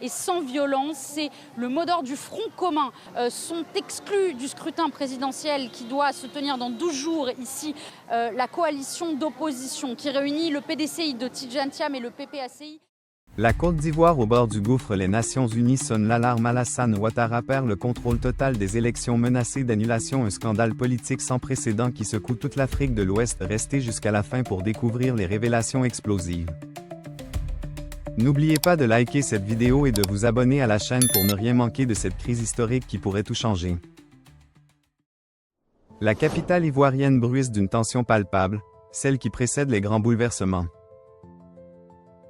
et sans violence. C'est le mot d'ordre du Front commun. Sont exclus du scrutin présidentiel qui doit se tenir dans 12 jours ici la coalition d'opposition qui réunit le PDCI de Tidjane Thiam et le PPACI. La Côte d'Ivoire au bord du gouffre. Les Nations Unies sonnent l'alarme. Alassane Ouattara perd le contrôle total des élections, menacées d'annulation. Un scandale politique sans précédent qui secoue toute l'Afrique de l'Ouest. Restez jusqu'à la fin pour découvrir les révélations explosives. N'oubliez pas de liker cette vidéo et de vous abonner à la chaîne pour ne rien manquer de cette crise historique qui pourrait tout changer. La capitale ivoirienne bruisse d'une tension palpable, celle qui précède les grands bouleversements.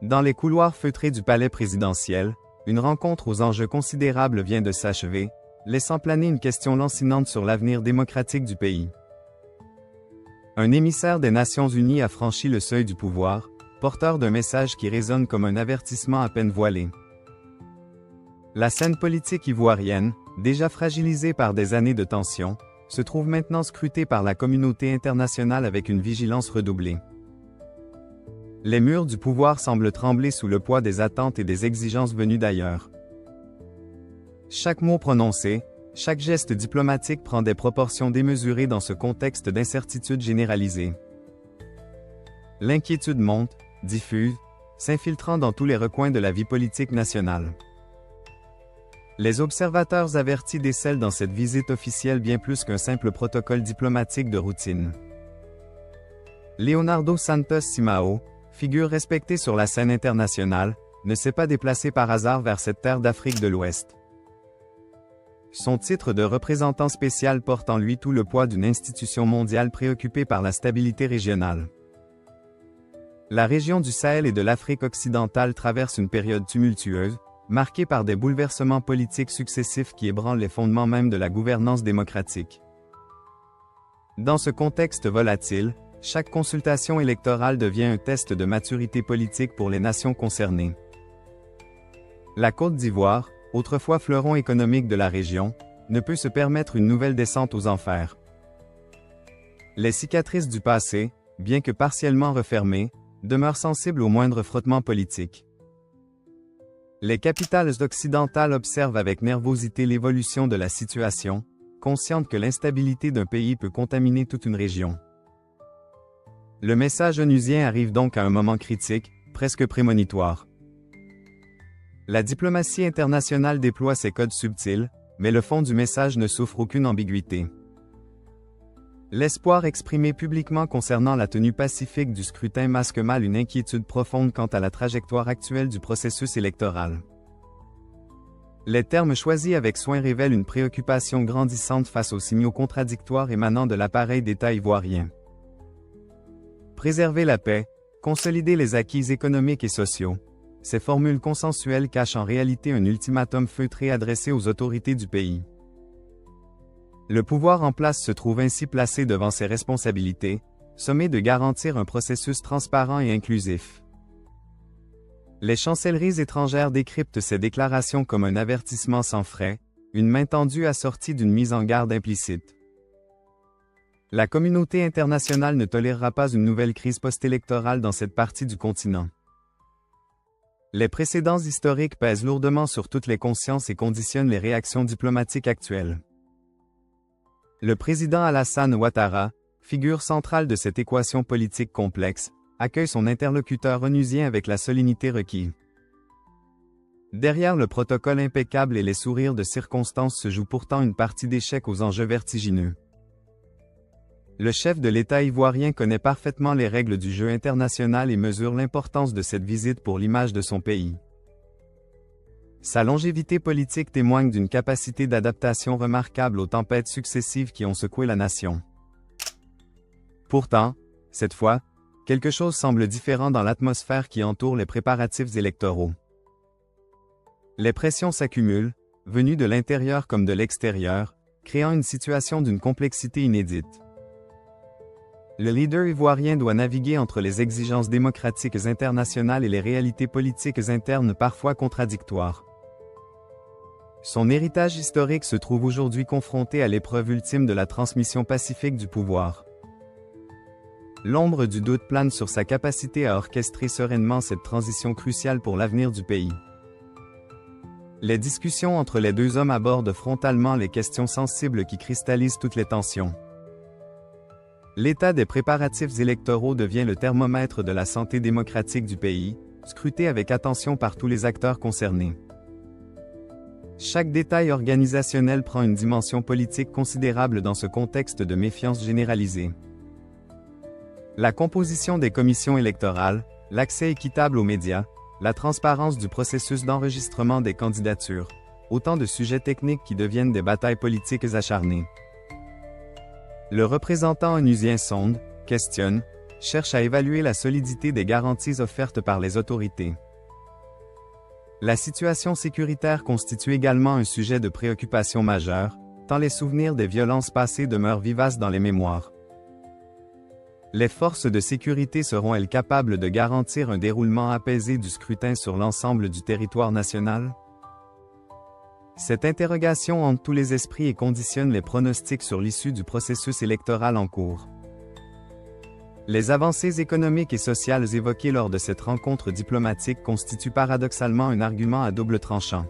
Dans les couloirs feutrés du palais présidentiel, une rencontre aux enjeux considérables vient de s'achever, laissant planer une question lancinante sur l'avenir démocratique du pays. Un émissaire des Nations Unies a franchi le seuil du pouvoir, porteur d'un message qui résonne comme un avertissement à peine voilé. La scène politique ivoirienne, déjà fragilisée par des années de tension, se trouve maintenant scrutée par la communauté internationale avec une vigilance redoublée. Les murs du pouvoir semblent trembler sous le poids des attentes et des exigences venues d'ailleurs. Chaque mot prononcé, chaque geste diplomatique prend des proportions démesurées dans ce contexte d'incertitude généralisée. L'inquiétude monte, diffuse, s'infiltrant dans tous les recoins de la vie politique nationale. Les observateurs avertis décèlent dans cette visite officielle bien plus qu'un simple protocole diplomatique de routine. Leonardo Santos Simão, figure respectée sur la scène internationale, ne s'est pas déplacé par hasard vers cette terre d'Afrique de l'Ouest. Son titre de représentant spécial porte en lui tout le poids d'une institution mondiale préoccupée par la stabilité régionale. La région du Sahel et de l'Afrique occidentale traverse une période tumultueuse, marquée par des bouleversements politiques successifs qui ébranlent les fondements même de la gouvernance démocratique. Dans ce contexte volatile, chaque consultation électorale devient un test de maturité politique pour les nations concernées. La Côte d'Ivoire, autrefois fleuron économique de la région, ne peut se permettre une nouvelle descente aux enfers. Les cicatrices du passé, bien que partiellement refermées, demeurent sensibles au moindre frottement politique. Les capitales occidentales observent avec nervosité l'évolution de la situation, conscientes que l'instabilité d'un pays peut contaminer toute une région. Le message onusien arrive donc à un moment critique, presque prémonitoire. La diplomatie internationale déploie ses codes subtils, mais le fond du message ne souffre aucune ambiguïté. L'espoir exprimé publiquement concernant la tenue pacifique du scrutin masque mal une inquiétude profonde quant à la trajectoire actuelle du processus électoral. Les termes choisis avec soin révèlent une préoccupation grandissante face aux signaux contradictoires émanant de l'appareil d'État ivoirien. Préserver la paix, consolider les acquis économiques et sociaux. Ces formules consensuelles cachent en réalité un ultimatum feutré adressé aux autorités du pays. Le pouvoir en place se trouve ainsi placé devant ses responsabilités, sommé de garantir un processus transparent et inclusif. Les chancelleries étrangères décryptent ces déclarations comme un avertissement sans frais, une main tendue assortie d'une mise en garde implicite. La communauté internationale ne tolérera pas une nouvelle crise post-électorale dans cette partie du continent. Les précédents historiques pèsent lourdement sur toutes les consciences et conditionnent les réactions diplomatiques actuelles. Le président Alassane Ouattara, figure centrale de cette équation politique complexe, accueille son interlocuteur onusien avec la solennité requise. Derrière le protocole impeccable et les sourires de circonstance se joue pourtant une partie d'échec aux enjeux vertigineux. Le chef de l'État ivoirien connaît parfaitement les règles du jeu international et mesure l'importance de cette visite pour l'image de son pays. Sa longévité politique témoigne d'une capacité d'adaptation remarquable aux tempêtes successives qui ont secoué la nation. Pourtant, cette fois, quelque chose semble différent dans l'atmosphère qui entoure les préparatifs électoraux. Les pressions s'accumulent, venues de l'intérieur comme de l'extérieur, créant une situation d'une complexité inédite. Le leader ivoirien doit naviguer entre les exigences démocratiques internationales et les réalités politiques internes parfois contradictoires. Son héritage historique se trouve aujourd'hui confronté à l'épreuve ultime de la transmission pacifique du pouvoir. L'ombre du doute plane sur sa capacité à orchestrer sereinement cette transition cruciale pour l'avenir du pays. Les discussions entre les deux hommes abordent frontalement les questions sensibles qui cristallisent toutes les tensions. L'état des préparatifs électoraux devient le thermomètre de la santé démocratique du pays, scruté avec attention par tous les acteurs concernés. Chaque détail organisationnel prend une dimension politique considérable dans ce contexte de méfiance généralisée. La composition des commissions électorales, l'accès équitable aux médias, la transparence du processus d'enregistrement des candidatures, autant de sujets techniques qui deviennent des batailles politiques acharnées. Le représentant onusien sonde, questionne, cherche à évaluer la solidité des garanties offertes par les autorités. La situation sécuritaire constitue également un sujet de préoccupation majeure, tant les souvenirs des violences passées demeurent vivaces dans les mémoires. Les forces de sécurité seront-elles capables de garantir un déroulement apaisé du scrutin sur l'ensemble du territoire national? Cette interrogation hante tous les esprits et conditionne les pronostics sur l'issue du processus électoral en cours. Les avancées économiques et sociales évoquées lors de cette rencontre diplomatique constituent paradoxalement un argument à double tranchant.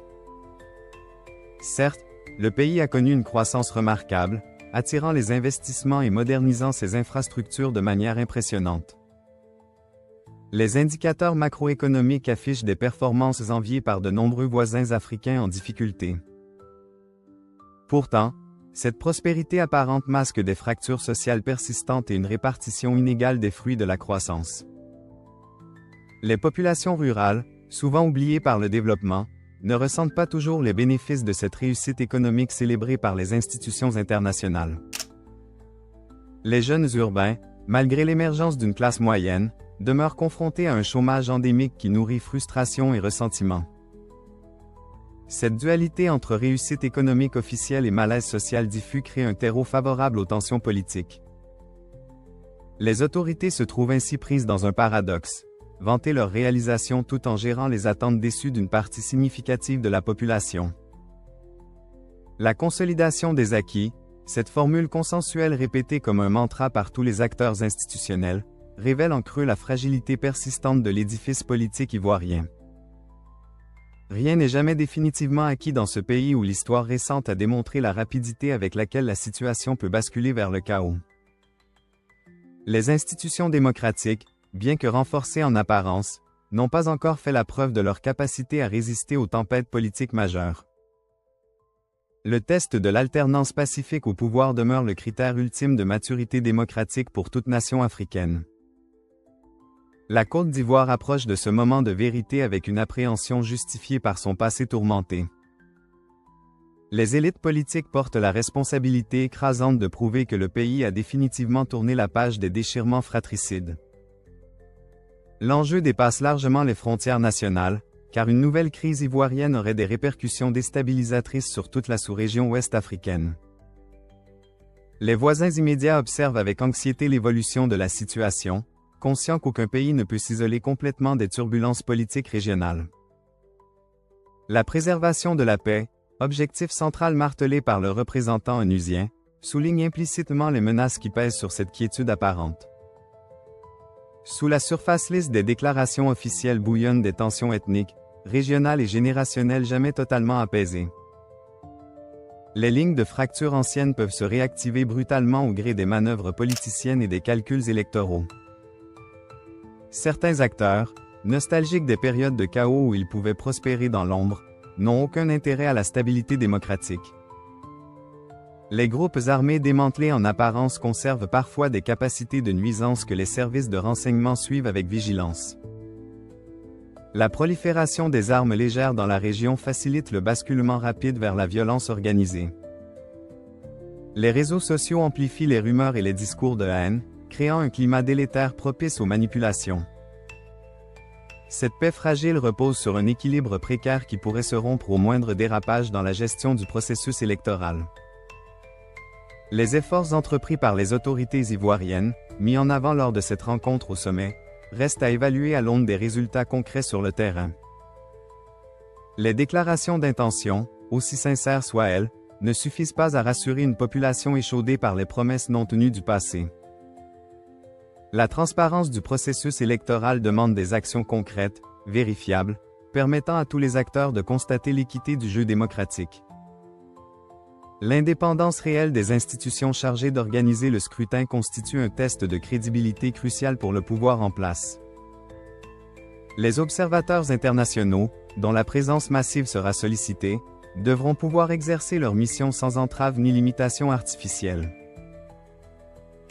Certes, le pays a connu une croissance remarquable, attirant les investissements et modernisant ses infrastructures de manière impressionnante. Les indicateurs macroéconomiques affichent des performances enviées par de nombreux voisins africains en difficulté. Pourtant, cette prospérité apparente masque des fractures sociales persistantes et une répartition inégale des fruits de la croissance. Les populations rurales, souvent oubliées par le développement, ne ressentent pas toujours les bénéfices de cette réussite économique célébrée par les institutions internationales. Les jeunes urbains, malgré l'émergence d'une classe moyenne, demeurent confrontés à un chômage endémique qui nourrit frustration et ressentiment. Cette dualité entre réussite économique officielle et malaise social diffus crée un terreau favorable aux tensions politiques. Les autorités se trouvent ainsi prises dans un paradoxe, vanter leurs réalisations tout en gérant les attentes déçues d'une partie significative de la population. La consolidation des acquis, cette formule consensuelle répétée comme un mantra par tous les acteurs institutionnels, révèle en creux la fragilité persistante de l'édifice politique ivoirien. Rien n'est jamais définitivement acquis dans ce pays où l'histoire récente a démontré la rapidité avec laquelle la situation peut basculer vers le chaos. Les institutions démocratiques, bien que renforcées en apparence, n'ont pas encore fait la preuve de leur capacité à résister aux tempêtes politiques majeures. Le test de l'alternance pacifique au pouvoir demeure le critère ultime de maturité démocratique pour toute nation africaine. La Côte d'Ivoire approche de ce moment de vérité avec une appréhension justifiée par son passé tourmenté. Les élites politiques portent la responsabilité écrasante de prouver que le pays a définitivement tourné la page des déchirements fratricides. L'enjeu dépasse largement les frontières nationales, car une nouvelle crise ivoirienne aurait des répercussions déstabilisatrices sur toute la sous-région ouest africaine. Les voisins immédiats observent avec anxiété l'évolution de la situation, conscients qu'aucun pays ne peut s'isoler complètement des turbulences politiques régionales. La préservation de la paix, objectif central martelé par le représentant onusien, souligne implicitement les menaces qui pèsent sur cette quiétude apparente. Sous la surface lisse des déclarations officielles bouillonnent des tensions ethniques, régionales et générationnelles jamais totalement apaisées. Les lignes de fracture anciennes peuvent se réactiver brutalement au gré des manœuvres politiciennes et des calculs électoraux. Certains acteurs, nostalgiques des périodes de chaos où ils pouvaient prospérer dans l'ombre, n'ont aucun intérêt à la stabilité démocratique. Les groupes armés démantelés en apparence conservent parfois des capacités de nuisance que les services de renseignement suivent avec vigilance. La prolifération des armes légères dans la région facilite le basculement rapide vers la violence organisée. Les réseaux sociaux amplifient les rumeurs et les discours de haine, créant un climat délétère propice aux manipulations. Cette paix fragile repose sur un équilibre précaire qui pourrait se rompre au moindre dérapage dans la gestion du processus électoral. Les efforts entrepris par les autorités ivoiriennes, mis en avant lors de cette rencontre au sommet, restent à évaluer à l'aune des résultats concrets sur le terrain. Les déclarations d'intention, aussi sincères soient-elles, ne suffisent pas à rassurer une population échaudée par les promesses non tenues du passé. La transparence du processus électoral demande des actions concrètes, vérifiables, permettant à tous les acteurs de constater l'équité du jeu démocratique. L'indépendance réelle des institutions chargées d'organiser le scrutin constitue un test de crédibilité crucial pour le pouvoir en place. Les observateurs internationaux, dont la présence massive sera sollicitée, devront pouvoir exercer leur mission sans entrave ni limitation artificielle.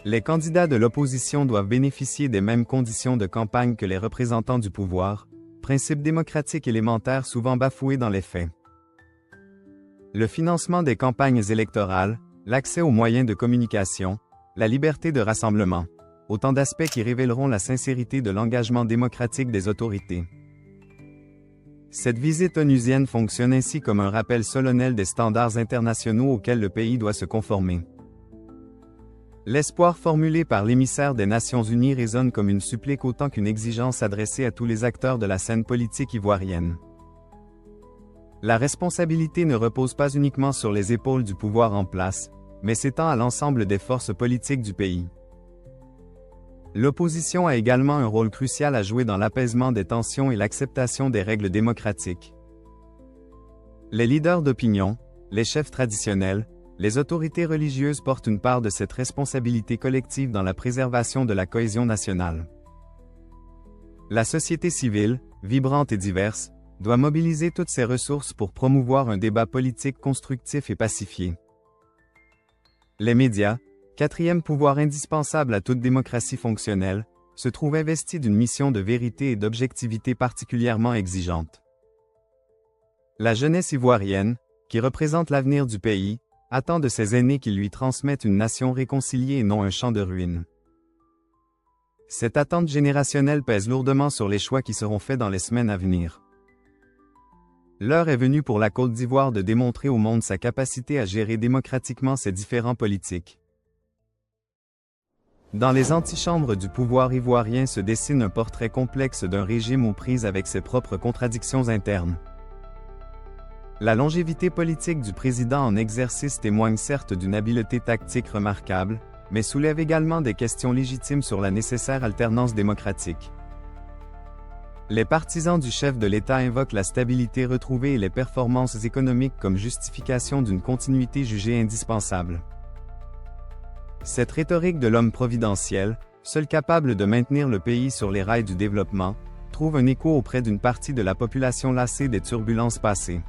Les candidats de l'opposition doivent bénéficier des mêmes conditions de campagne que les représentants du pouvoir, principe démocratique élémentaire souvent bafoué dans les faits. Le financement des campagnes électorales, l'accès aux moyens de communication, la liberté de rassemblement, autant d'aspects qui révéleront la sincérité de l'engagement démocratique des autorités. Cette visite onusienne fonctionne ainsi comme un rappel solennel des standards internationaux auxquels le pays doit se conformer. L'espoir formulé par l'émissaire des Nations Unies résonne comme une supplique autant qu'une exigence adressée à tous les acteurs de la scène politique ivoirienne. La responsabilité ne repose pas uniquement sur les épaules du pouvoir en place, mais s'étend à l'ensemble des forces politiques du pays. L'opposition a également un rôle crucial à jouer dans l'apaisement des tensions et l'acceptation des règles démocratiques. Les leaders d'opinion, les chefs traditionnels, les autorités religieuses portent une part de cette responsabilité collective dans la préservation de la cohésion nationale. La société civile, vibrante et diverse, doit mobiliser toutes ses ressources pour promouvoir un débat politique constructif et pacifié. Les médias, quatrième pouvoir indispensable à toute démocratie fonctionnelle, se trouvent investis d'une mission de vérité et d'objectivité particulièrement exigeante. La jeunesse ivoirienne, qui représente l'avenir du pays, attend de ses aînés qu'ils lui transmettent une nation réconciliée et non un champ de ruines. Cette attente générationnelle pèse lourdement sur les choix qui seront faits dans les semaines à venir. L'heure est venue pour la Côte d'Ivoire de démontrer au monde sa capacité à gérer démocratiquement ses différents politiques. Dans les antichambres du pouvoir ivoirien se dessine un portrait complexe d'un régime aux prises avec ses propres contradictions internes. La longévité politique du président en exercice témoigne certes d'une habileté tactique remarquable, mais soulève également des questions légitimes sur la nécessaire alternance démocratique. Les partisans du chef de l'État invoquent la stabilité retrouvée et les performances économiques comme justification d'une continuité jugée indispensable. Cette rhétorique de l'homme providentiel, seul capable de maintenir le pays sur les rails du développement, trouve un écho auprès d'une partie de la population lassée des turbulences passées.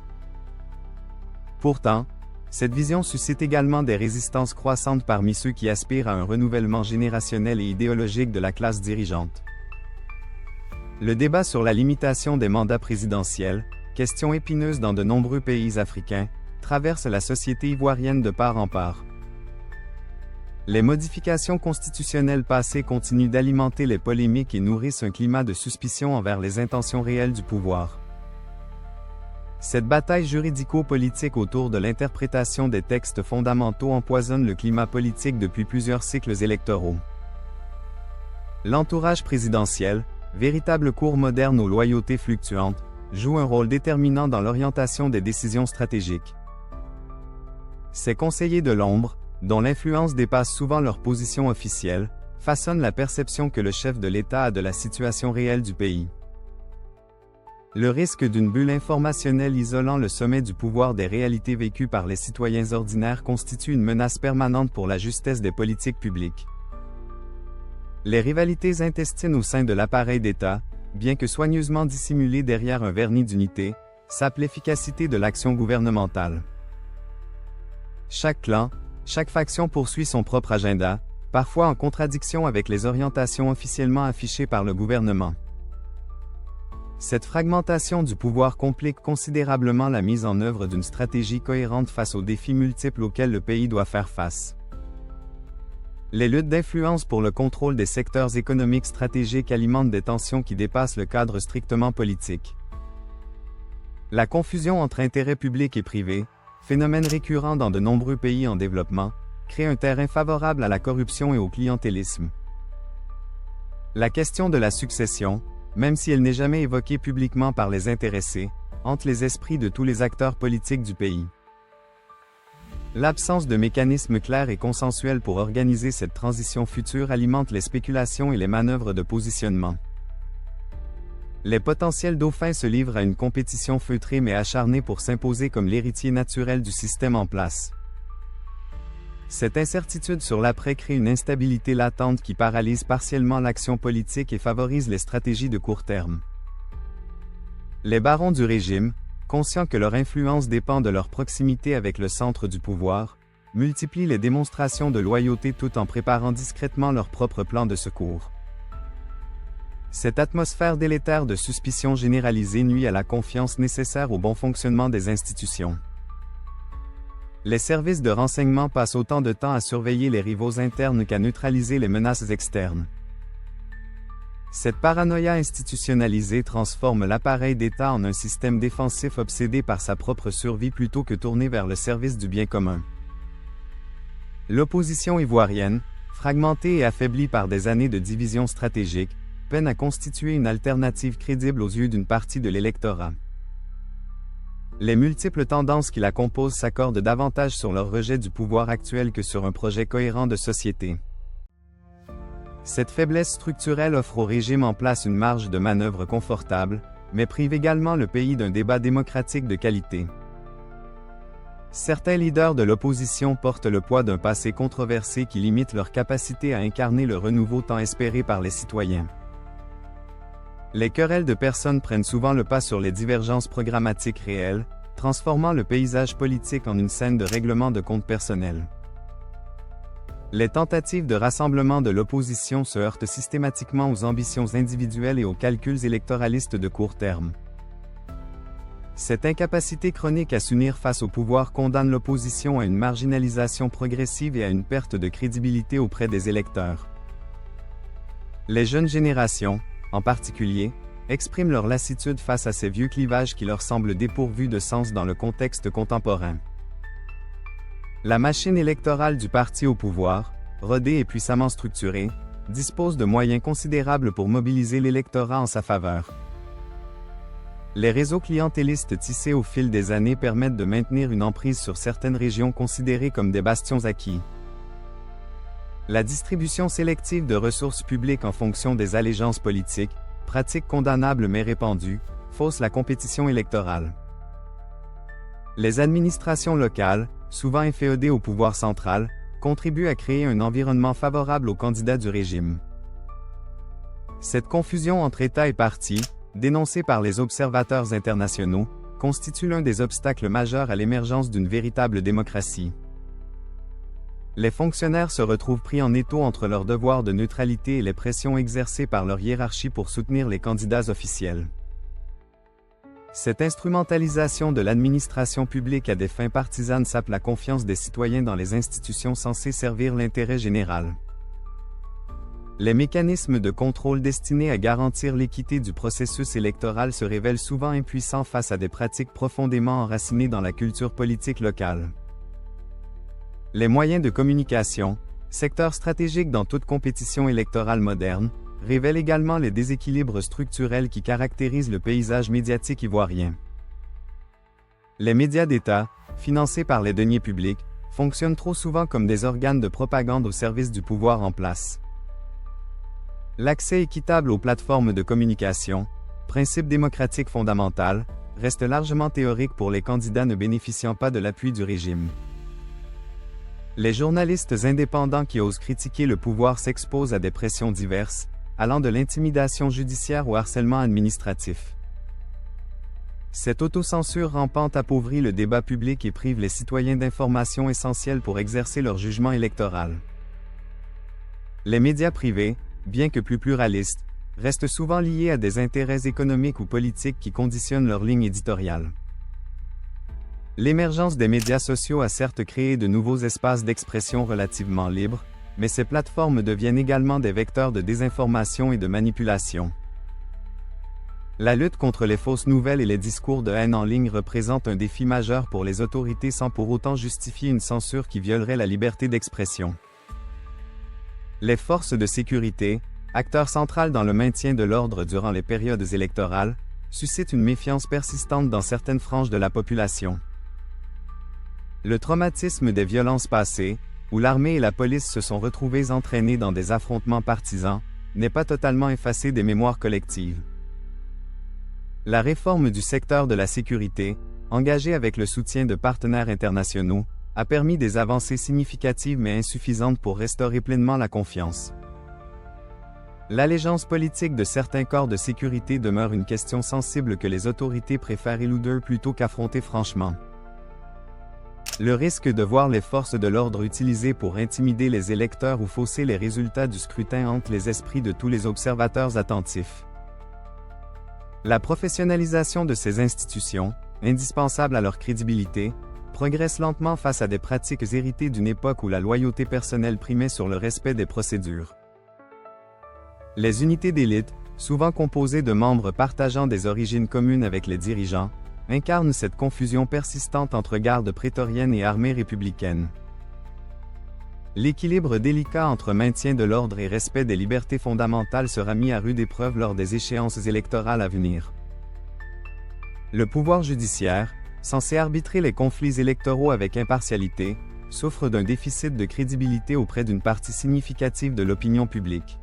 Pourtant, cette vision suscite également des résistances croissantes parmi ceux qui aspirent à un renouvellement générationnel et idéologique de la classe dirigeante. Le débat sur la limitation des mandats présidentiels, question épineuse dans de nombreux pays africains, traverse la société ivoirienne de part en part. Les modifications constitutionnelles passées continuent d'alimenter les polémiques et nourrissent un climat de suspicion envers les intentions réelles du pouvoir. Cette bataille juridico-politique autour de l'interprétation des textes fondamentaux empoisonne le climat politique depuis plusieurs cycles électoraux. L'entourage présidentiel, véritable cour moderne aux loyautés fluctuantes, joue un rôle déterminant dans l'orientation des décisions stratégiques. Ces conseillers de l'ombre, dont l'influence dépasse souvent leur position officielle, façonnent la perception que le chef de l'État a de la situation réelle du pays. Le risque d'une bulle informationnelle isolant le sommet du pouvoir des réalités vécues par les citoyens ordinaires constitue une menace permanente pour la justesse des politiques publiques. Les rivalités intestines au sein de l'appareil d'État, bien que soigneusement dissimulées derrière un vernis d'unité, sapent l'efficacité de l'action gouvernementale. Chaque clan, chaque faction poursuit son propre agenda, parfois en contradiction avec les orientations officiellement affichées par le gouvernement. Cette fragmentation du pouvoir complique considérablement la mise en œuvre d'une stratégie cohérente face aux défis multiples auxquels le pays doit faire face. Les luttes d'influence pour le contrôle des secteurs économiques stratégiques alimentent des tensions qui dépassent le cadre strictement politique. La confusion entre intérêts publics et privés, phénomène récurrent dans de nombreux pays en développement, crée un terrain favorable à la corruption et au clientélisme. La question de la succession, même si elle n'est jamais évoquée publiquement par les intéressés, hante les esprits de tous les acteurs politiques du pays. L'absence de mécanismes clairs et consensuels pour organiser cette transition future alimente les spéculations et les manœuvres de positionnement. Les potentiels dauphins se livrent à une compétition feutrée mais acharnée pour s'imposer comme l'héritier naturel du système en place. Cette incertitude sur l'après crée une instabilité latente qui paralyse partiellement l'action politique et favorise les stratégies de court terme. Les barons du régime, conscients que leur influence dépend de leur proximité avec le centre du pouvoir, multiplient les démonstrations de loyauté tout en préparant discrètement leur propre plan de secours. Cette atmosphère délétère de suspicion généralisée nuit à la confiance nécessaire au bon fonctionnement des institutions. Les services de renseignement passent autant de temps à surveiller les rivaux internes qu'à neutraliser les menaces externes. Cette paranoïa institutionnalisée transforme l'appareil d'État en un système défensif obsédé par sa propre survie plutôt que tourné vers le service du bien commun. L'opposition ivoirienne, fragmentée et affaiblie par des années de divisions stratégiques, peine à constituer une alternative crédible aux yeux d'une partie de l'électorat. Les multiples tendances qui la composent s'accordent davantage sur leur rejet du pouvoir actuel que sur un projet cohérent de société. Cette faiblesse structurelle offre au régime en place une marge de manœuvre confortable, mais prive également le pays d'un débat démocratique de qualité. Certains leaders de l'opposition portent le poids d'un passé controversé qui limite leur capacité à incarner le renouveau tant espéré par les citoyens. Les querelles de personnes prennent souvent le pas sur les divergences programmatiques réelles, transformant le paysage politique en une scène de règlement de comptes personnels. Les tentatives de rassemblement de l'opposition se heurtent systématiquement aux ambitions individuelles et aux calculs électoralistes de court terme. Cette incapacité chronique à s'unir face au pouvoir condamne l'opposition à une marginalisation progressive et à une perte de crédibilité auprès des électeurs. Les jeunes générations, en particulier, expriment leur lassitude face à ces vieux clivages qui leur semblent dépourvus de sens dans le contexte contemporain. La machine électorale du parti au pouvoir, rodée et puissamment structurée, dispose de moyens considérables pour mobiliser l'électorat en sa faveur. Les réseaux clientélistes tissés au fil des années permettent de maintenir une emprise sur certaines régions considérées comme des bastions acquis. La distribution sélective de ressources publiques en fonction des allégeances politiques, pratique condamnable mais répandue, fausse la compétition électorale. Les administrations locales, souvent inféodées au pouvoir central, contribuent à créer un environnement favorable aux candidats du régime. Cette confusion entre État et parti, dénoncée par les observateurs internationaux, constitue l'un des obstacles majeurs à l'émergence d'une véritable démocratie. Les fonctionnaires se retrouvent pris en étau entre leurs devoirs de neutralité et les pressions exercées par leur hiérarchie pour soutenir les candidats officiels. Cette instrumentalisation de l'administration publique à des fins partisanes sape la confiance des citoyens dans les institutions censées servir l'intérêt général. Les mécanismes de contrôle destinés à garantir l'équité du processus électoral se révèlent souvent impuissants face à des pratiques profondément enracinées dans la culture politique locale. Les moyens de communication, secteur stratégique dans toute compétition électorale moderne, révèlent également les déséquilibres structurels qui caractérisent le paysage médiatique ivoirien. Les médias d'État, financés par les deniers publics, fonctionnent trop souvent comme des organes de propagande au service du pouvoir en place. L'accès équitable aux plateformes de communication, principe démocratique fondamental, reste largement théorique pour les candidats ne bénéficiant pas de l'appui du régime. Les journalistes indépendants qui osent critiquer le pouvoir s'exposent à des pressions diverses, allant de l'intimidation judiciaire au harcèlement administratif. Cette autocensure rampante appauvrit le débat public et prive les citoyens d'informations essentielles pour exercer leur jugement électoral. Les médias privés, bien que plus pluralistes, restent souvent liés à des intérêts économiques ou politiques qui conditionnent leur ligne éditoriale. L'émergence des médias sociaux a certes créé de nouveaux espaces d'expression relativement libres, mais ces plateformes deviennent également des vecteurs de désinformation et de manipulation. La lutte contre les fausses nouvelles et les discours de haine en ligne représente un défi majeur pour les autorités sans pour autant justifier une censure qui violerait la liberté d'expression. Les forces de sécurité, acteurs centrales dans le maintien de l'ordre durant les périodes électorales, suscitent une méfiance persistante dans certaines franges de la population. Le traumatisme des violences passées, où l'armée et la police se sont retrouvées entraînées dans des affrontements partisans, n'est pas totalement effacé des mémoires collectives. La réforme du secteur de la sécurité, engagée avec le soutien de partenaires internationaux, a permis des avancées significatives mais insuffisantes pour restaurer pleinement la confiance. L'allégeance politique de certains corps de sécurité demeure une question sensible que les autorités préfèrent éluder plutôt qu'affronter franchement. Le risque de voir les forces de l'ordre utilisées pour intimider les électeurs ou fausser les résultats du scrutin hante les esprits de tous les observateurs attentifs. La professionnalisation de ces institutions, indispensable à leur crédibilité, progresse lentement face à des pratiques héritées d'une époque où la loyauté personnelle primait sur le respect des procédures. Les unités d'élite, souvent composées de membres partageant des origines communes avec les dirigeants, incarnent cette confusion persistante entre garde prétorienne et armée républicaine. L'équilibre délicat entre maintien de l'ordre et respect des libertés fondamentales sera mis à rude épreuve lors des échéances électorales à venir. Le pouvoir judiciaire, censé arbitrer les conflits électoraux avec impartialité, souffre d'un déficit de crédibilité auprès d'une partie significative de l'opinion publique.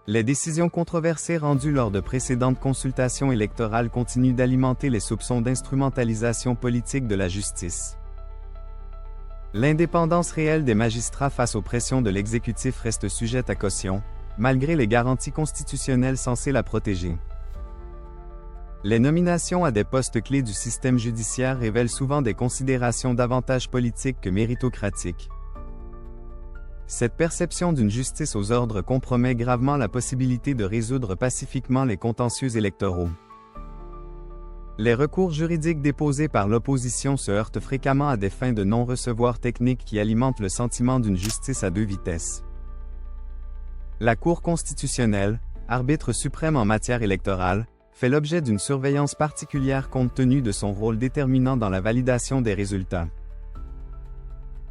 Les décisions controversées rendues lors de précédentes consultations électorales continuent d'alimenter les soupçons d'instrumentalisation politique de la justice. L'indépendance réelle des magistrats face aux pressions de l'exécutif reste sujette à caution, malgré les garanties constitutionnelles censées la protéger. Les nominations à des postes clés du système judiciaire révèlent souvent des considérations davantage politiques que méritocratiques. Cette perception d'une justice aux ordres compromet gravement la possibilité de résoudre pacifiquement les contentieux électoraux. Les recours juridiques déposés par l'opposition se heurtent fréquemment à des fins de non-recevoir techniques qui alimentent le sentiment d'une justice à deux vitesses. La Cour constitutionnelle, arbitre suprême en matière électorale, fait l'objet d'une surveillance particulière compte tenu de son rôle déterminant dans la validation des résultats.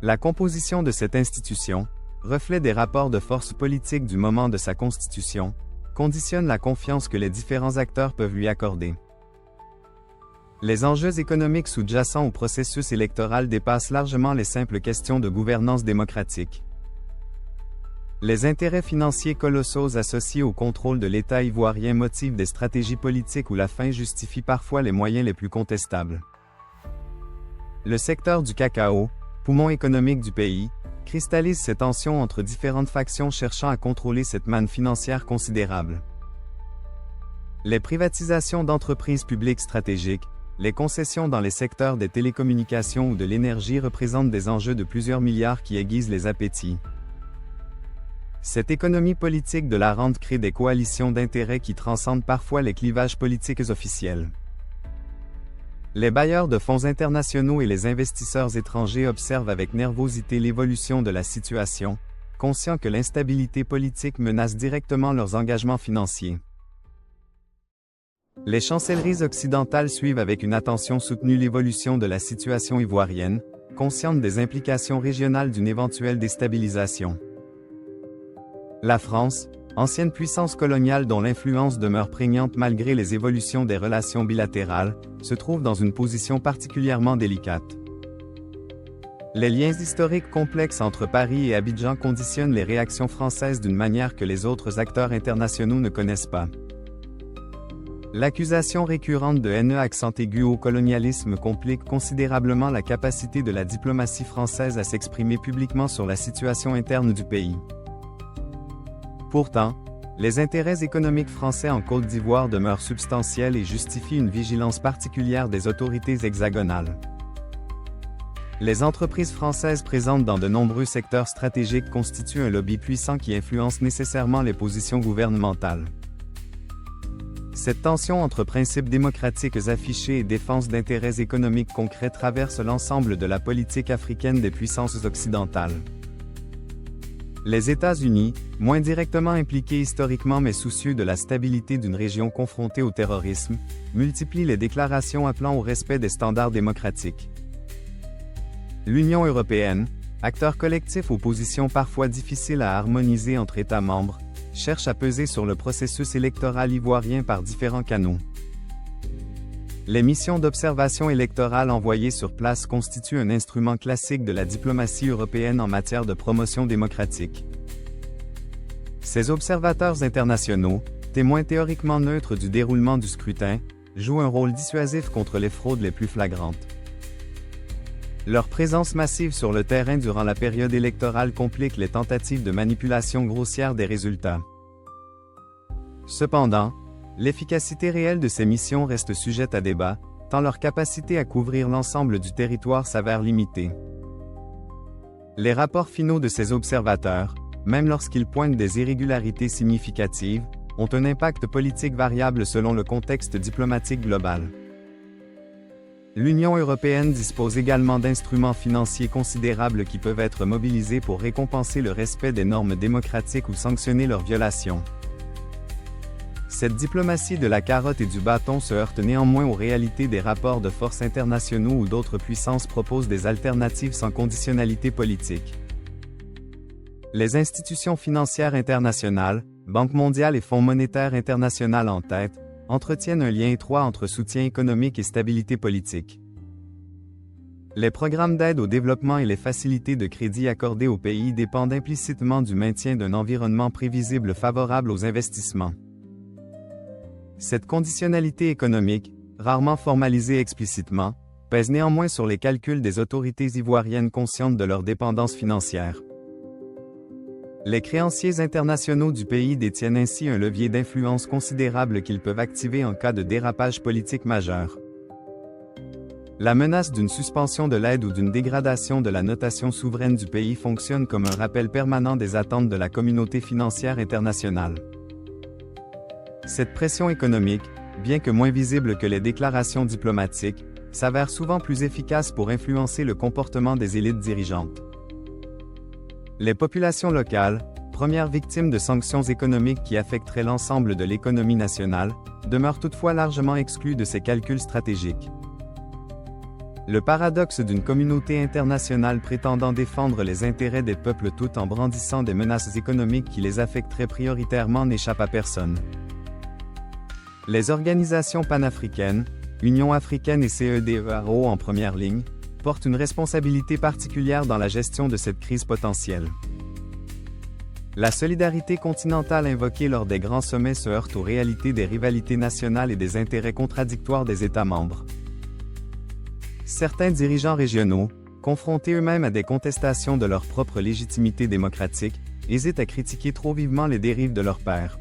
La composition de cette institution, reflet des rapports de force politique du moment de sa constitution, conditionne la confiance que les différents acteurs peuvent lui accorder. Les enjeux économiques sous-jacents au processus électoral dépassent largement les simples questions de gouvernance démocratique. Les intérêts financiers colossaux associés au contrôle de l'État ivoirien motivent des stratégies politiques où la fin justifie parfois les moyens les plus contestables. Le secteur du cacao, poumon économique du pays, cristallise ces tensions entre différentes factions cherchant à contrôler cette manne financière considérable. Les privatisations d'entreprises publiques stratégiques, les concessions dans les secteurs des télécommunications ou de l'énergie représentent des enjeux de plusieurs milliards qui aiguisent les appétits. Cette économie politique de la rente crée des coalitions d'intérêts qui transcendent parfois les clivages politiques officiels. Les bailleurs de fonds internationaux et les investisseurs étrangers observent avec nervosité l'évolution de la situation, conscients que l'instabilité politique menace directement leurs engagements financiers. Les chancelleries occidentales suivent avec une attention soutenue l'évolution de la situation ivoirienne, conscientes des implications régionales d'une éventuelle déstabilisation. La France, ancienne puissance coloniale dont l'influence demeure prégnante malgré les évolutions des relations bilatérales, se trouve dans une position particulièrement délicate. Les liens historiques complexes entre Paris et Abidjan conditionnent les réactions françaises d'une manière que les autres acteurs internationaux ne connaissent pas. L'accusation récurrente de haineux accent aigu au colonialisme complique considérablement la capacité de la diplomatie française à s'exprimer publiquement sur la situation interne du pays. Pourtant, les intérêts économiques français en Côte d'Ivoire demeurent substantiels et justifient une vigilance particulière des autorités hexagonales. Les entreprises françaises présentes dans de nombreux secteurs stratégiques constituent un lobby puissant qui influence nécessairement les positions gouvernementales. Cette tension entre principes démocratiques affichés et défense d'intérêts économiques concrets traverse l'ensemble de la politique africaine des puissances occidentales. Les États-Unis, moins directement impliqués historiquement mais soucieux de la stabilité d'une région confrontée au terrorisme, multiplient les déclarations appelant au respect des standards démocratiques. L'Union européenne, acteur collectif aux positions parfois difficiles à harmoniser entre États membres, cherche à peser sur le processus électoral ivoirien par différents canaux. Les missions d'observation électorale envoyées sur place constituent un instrument classique de la diplomatie européenne en matière de promotion démocratique. Ces observateurs internationaux, témoins théoriquement neutres du déroulement du scrutin, jouent un rôle dissuasif contre les fraudes les plus flagrantes. Leur présence massive sur le terrain durant la période électorale complique les tentatives de manipulation grossière des résultats. Cependant, l'efficacité réelle de ces missions reste sujette à débat, tant leur capacité à couvrir l'ensemble du territoire s'avère limitée. Les rapports finaux de ces observateurs, même lorsqu'ils pointent des irrégularités significatives, ont un impact politique variable selon le contexte diplomatique global. L'Union européenne dispose également d'instruments financiers considérables qui peuvent être mobilisés pour récompenser le respect des normes démocratiques ou sanctionner leur violation. Cette diplomatie de la carotte et du bâton se heurte néanmoins aux réalités des rapports de force internationaux où d'autres puissances proposent des alternatives sans conditionnalité politique. Les institutions financières internationales, Banque mondiale et Fonds monétaire international en tête, entretiennent un lien étroit entre soutien économique et stabilité politique. Les programmes d'aide au développement et les facilités de crédit accordées aux pays dépendent implicitement du maintien d'un environnement prévisible favorable aux investissements. Cette conditionnalité économique, rarement formalisée explicitement, pèse néanmoins sur les calculs des autorités ivoiriennes conscientes de leur dépendance financière. Les créanciers internationaux du pays détiennent ainsi un levier d'influence considérable qu'ils peuvent activer en cas de dérapage politique majeur. La menace d'une suspension de l'aide ou d'une dégradation de la notation souveraine du pays fonctionne comme un rappel permanent des attentes de la communauté financière internationale. Cette pression économique, bien que moins visible que les déclarations diplomatiques, s'avère souvent plus efficace pour influencer le comportement des élites dirigeantes. Les populations locales, premières victimes de sanctions économiques qui affecteraient l'ensemble de l'économie nationale, demeurent toutefois largement exclues de ces calculs stratégiques. Le paradoxe d'une communauté internationale prétendant défendre les intérêts des peuples tout en brandissant des menaces économiques qui les affecteraient prioritairement n'échappe à personne. Les organisations panafricaines, Union africaine et CEDEAO en première ligne, portent une responsabilité particulière dans la gestion de cette crise potentielle. La solidarité continentale invoquée lors des grands sommets se heurte aux réalités des rivalités nationales et des intérêts contradictoires des États membres. Certains dirigeants régionaux, confrontés eux-mêmes à des contestations de leur propre légitimité démocratique, hésitent à critiquer trop vivement les dérives de leurs pairs.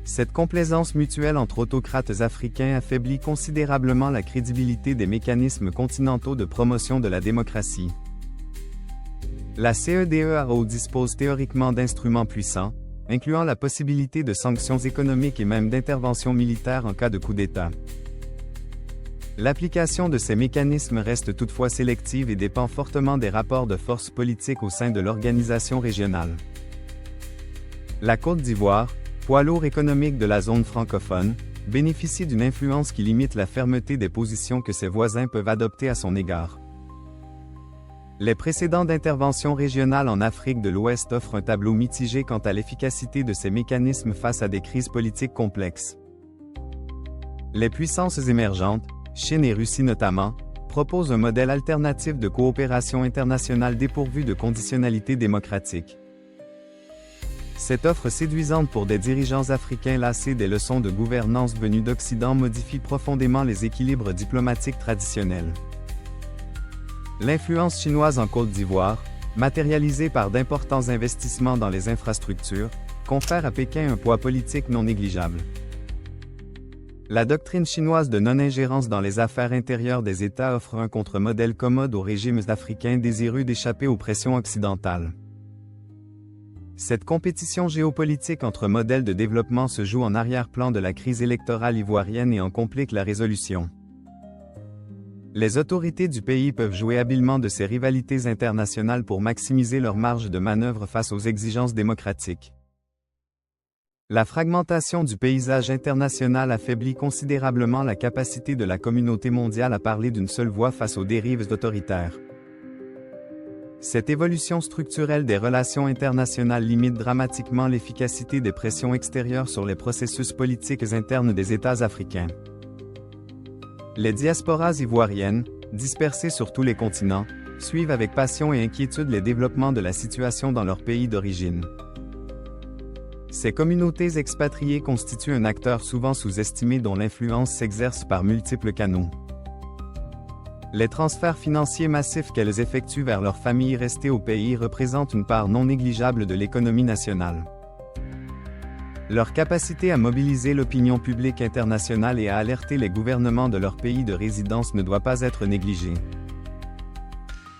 Cette complaisance mutuelle entre autocrates africains affaiblit considérablement la crédibilité des mécanismes continentaux de promotion de la démocratie. La CEDEAO dispose théoriquement d'instruments puissants, incluant la possibilité de sanctions économiques et même d'interventions militaires en cas de coup d'État. L'application de ces mécanismes reste toutefois sélective et dépend fortement des rapports de force politiques au sein de l'organisation régionale. La Côte d'Ivoire, poids lourd économique de la zone francophone, bénéficie d'une influence qui limite la fermeté des positions que ses voisins peuvent adopter à son égard. Les précédents d'intervention régionale en Afrique de l'Ouest offrent un tableau mitigé quant à l'efficacité de ces mécanismes face à des crises politiques complexes. Les puissances émergentes, Chine et Russie notamment, proposent un modèle alternatif de coopération internationale dépourvu de conditionnalité démocratique. Cette offre séduisante pour des dirigeants africains lassés des leçons de gouvernance venues d'Occident modifie profondément les équilibres diplomatiques traditionnels. L'influence chinoise en Côte d'Ivoire, matérialisée par d'importants investissements dans les infrastructures, confère à Pékin un poids politique non négligeable. La doctrine chinoise de non-ingérence dans les affaires intérieures des États offre un contre-modèle commode aux régimes africains désireux d'échapper aux pressions occidentales. Cette compétition géopolitique entre modèles de développement se joue en arrière-plan de la crise électorale ivoirienne et en complique la résolution. Les autorités du pays peuvent jouer habilement de ces rivalités internationales pour maximiser leur marge de manœuvre face aux exigences démocratiques. La fragmentation du paysage international affaiblit considérablement la capacité de la communauté mondiale à parler d'une seule voix face aux dérives autoritaires. Cette évolution structurelle des relations internationales limite dramatiquement l'efficacité des pressions extérieures sur les processus politiques internes des États africains. Les diasporas ivoiriennes, dispersées sur tous les continents, suivent avec passion et inquiétude les développements de la situation dans leur pays d'origine. Ces communautés expatriées constituent un acteur souvent sous-estimé dont l'influence s'exerce par multiples canaux. Les transferts financiers massifs qu'elles effectuent vers leurs familles restées au pays représentent une part non négligeable de l'économie nationale. Leur capacité à mobiliser l'opinion publique internationale et à alerter les gouvernements de leur pays de résidence ne doit pas être négligée.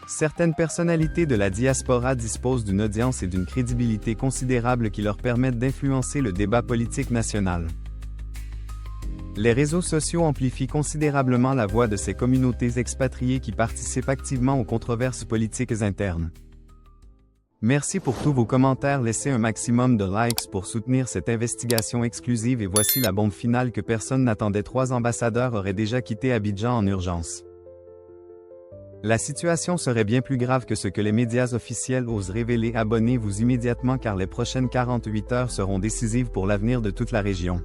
Certaines personnalités de la diaspora disposent d'une audience et d'une crédibilité considérables qui leur permettent d'influencer le débat politique national. Les réseaux sociaux amplifient considérablement la voix de ces communautés expatriées qui participent activement aux controverses politiques internes. Merci pour tous vos commentaires, laissez un maximum de likes pour soutenir cette investigation exclusive et voici la bombe finale que personne n'attendait. 3 ambassadeurs auraient déjà quitté Abidjan en urgence. La situation serait bien plus grave que ce que les médias officiels osent révéler. Abonnez-vous immédiatement car les prochaines 48 heures seront décisives pour l'avenir de toute la région.